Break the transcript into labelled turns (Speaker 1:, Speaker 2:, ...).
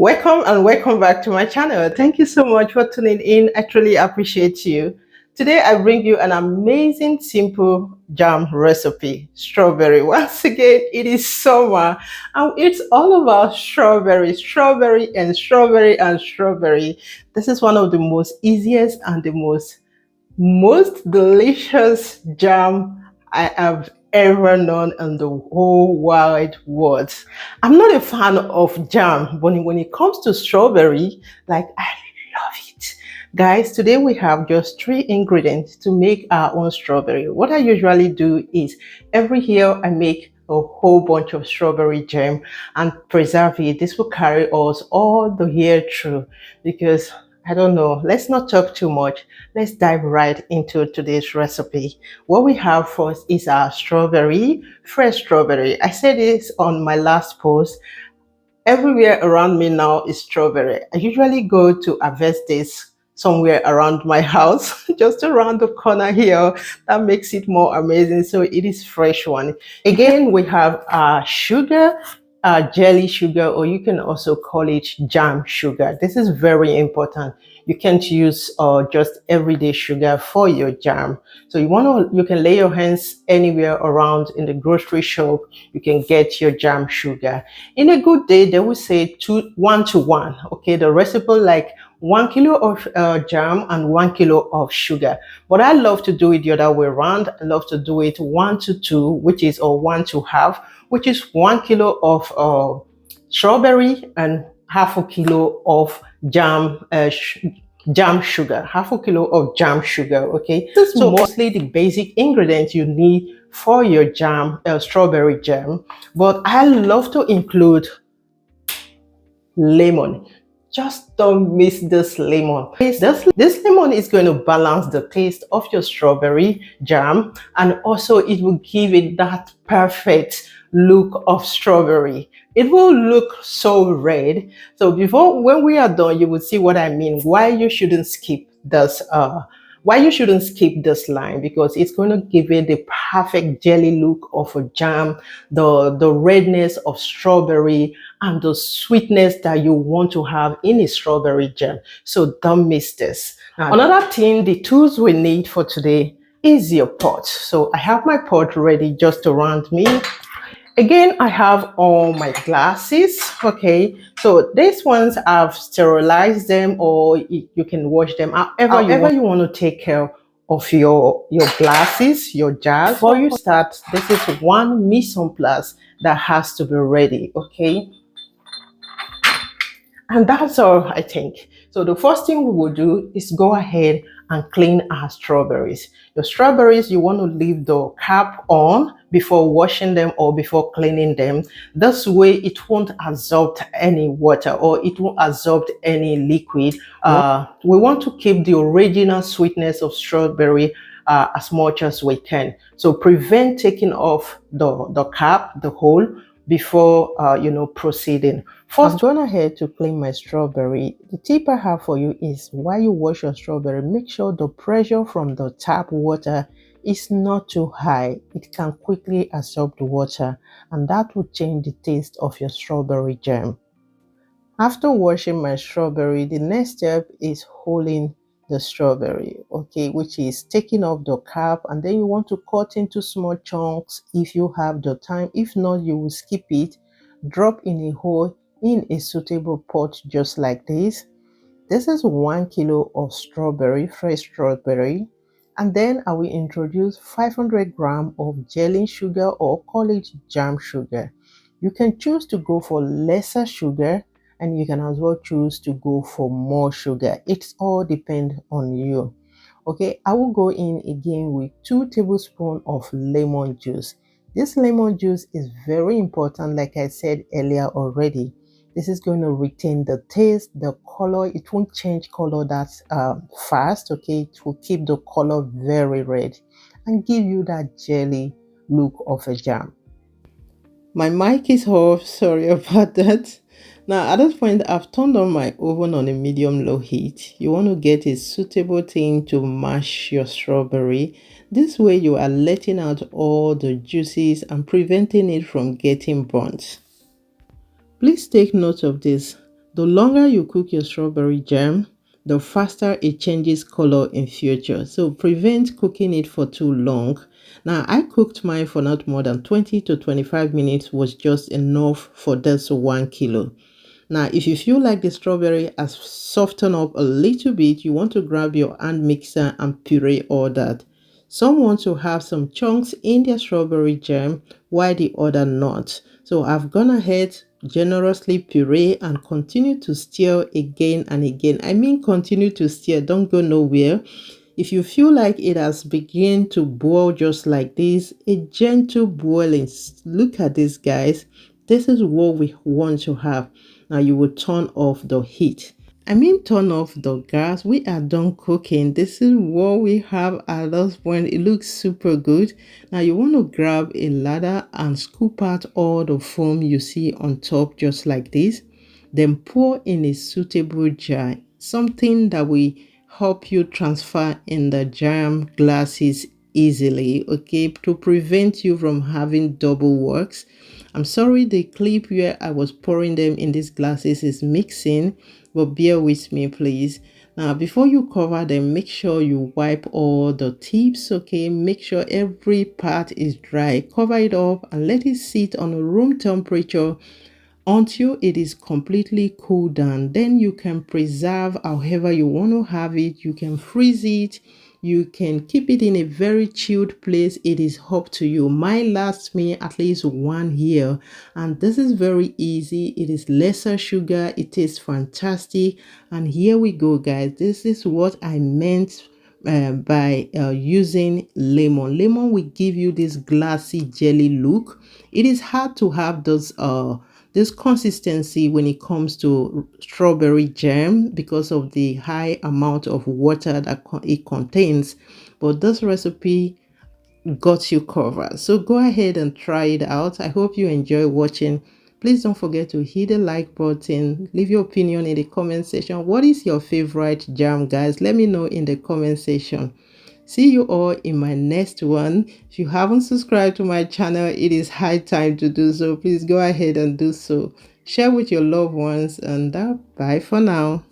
Speaker 1: Welcome and welcome back to my channel. Thank you so much for tuning in. I truly appreciate you. Today I bring you an amazing simple jam recipe, strawberry. Once again, it is summer and it's all about strawberry, strawberry and strawberry and strawberry. This is one of the most easiest and the most delicious jam I have ever known in the whole wide world. I'm not a fan of jam, but when it comes to strawberry, like I love it. Guys, today we have just three ingredients to make our own strawberry. What I usually do is every year I make a whole bunch of strawberry jam and preserve it. This will carry us all the year through because I don't know, let's not talk too much. Let's dive right into today's recipe. What we have first is our strawberry, fresh strawberry. I said this on my last post. Everywhere around me now is strawberry. I usually go to harvest this somewhere around my house, just around the corner here. That makes it more amazing. So it is fresh one. Again, we have sugar, jelly sugar, or you can also call it jam sugar. This is very important. You can't use just everyday sugar for your jam. So you can lay your hands anywhere around in the grocery shop. You can get your jam sugar. In a good day, they will say 1 to 1. Okay, the recipe like 1 kilo of jam and 1 kilo of sugar. But I love to do it the other way around. I love to do it 1 to 2, which is or 1 to half, which is 1 kilo of strawberry and half a kilo of jam jam sugar, half a kilo of jam sugar. Okay, this is mostly the basic ingredients you need for your jam, strawberry jam. But I love to include lemon. Just don't miss this lemon. This lemon is going to balance the taste of your strawberry jam, and also it will give it that perfect look of strawberry. It will look so red. So when we are done, you will see what I mean. Why you shouldn't skip this line, because it's going to give it the perfect jelly look of a jam, the redness of strawberry, and the sweetness that you want to have in a strawberry jam. So don't miss this. Now, another thing, the tools we need for today is your pot. So I have my pot ready just around me. Again, I have all my glasses. Okay, so these ones I've sterilized them, or you can wash them however you want to take care of your glasses, your jars. Before you start, this is one mise en place that has to be ready. Okay, and that's all, I think. So the first thing we will do is go ahead and clean our strawberries. Your strawberries, you want to leave the cap on before washing them or before cleaning them. This way it won't absorb any water or it won't absorb any liquid. We want to keep the original sweetness of strawberry as much as we can. So prevent taking off the cap, the hole, before proceeding. First, I'm going ahead to clean my strawberry. The tip I have for you is while you wash your strawberry, make sure the pressure from the tap water is not too high. It can quickly absorb the water, and that will change the taste of your strawberry jam. After washing my strawberry, the next step is holding the strawberry, okay, which is taking off the cap, and then you want to cut into small chunks if you have the time. If not, you will skip it. Drop in a hole in a suitable pot just like this. This is 1 kilo of strawberry, fresh strawberry, and then I will introduce 500 grams of jelly sugar, or call it jam sugar. You can choose to go for lesser sugar, and you can as well choose to go for more sugar. It's all depend on you. Okay, I will go in again with 2 tablespoons of lemon juice. This lemon juice is very important, like I said earlier already. This is going to retain the taste, the color. It won't change color that fast. Okay, it will keep the color very red and give you that jelly look of a jam. My mic is off, sorry about that. Now at this point, I've turned on my oven on a medium-low heat. You want to get a suitable thing to mash your strawberry. This way you are letting out all the juices and preventing it from getting burnt. Please take note of this. The longer you cook your strawberry jam, the faster it changes color in future. So prevent cooking it for too long. Now I cooked mine for not more than 20 to 25 minutes was just enough for this 1 kilo. Now, if you feel like the strawberry has softened up a little bit, you want to grab your hand mixer and puree all that. Some want to have some chunks in their strawberry jam while the other not. So I've gone ahead, generously puree and continue to stir again and again. I mean continue to stir, don't go nowhere. If you feel like it has begun to boil just like this, a gentle boiling, look at this guys, this is what we want to have. Now you will turn off the heat. I mean turn off the gas. We are done cooking. This is what we have at this point. It looks super good. Now you want to grab a ladder and scoop out all the foam you see on top just like this. Then pour in a suitable jar, something that will help you transfer in the jam glasses easily, okay, to prevent you from having double works. I'm sorry the clip where I was pouring them in these glasses is mixing, but bear with me please. Now before you cover them, make sure you wipe all the tips, okay, make sure every part is dry. Cover it up and let it sit on a room temperature until it is completely cooled down. Then you can preserve however you want to have it. You can freeze it, you can keep it in a very chilled place. It is up to you. Mine lasts me at least 1 year, and this is very easy. It is lesser sugar, it tastes fantastic. And here we go guys, this is what I meant by using lemon. Lemon will give you this glassy jelly look. It is hard to have those this consistency when it comes to strawberry jam because of the high amount of water that it contains, but this recipe got you covered. So go ahead and try it out. I hope you enjoy watching. Please don't forget to hit the like button, leave your opinion in the comment section. What is your favorite jam guys? Let me know in the comment section. See you all in my next one. If you haven't subscribed to my channel, it is high time to do so. Please go ahead and do so. Share with your loved ones, and bye for now.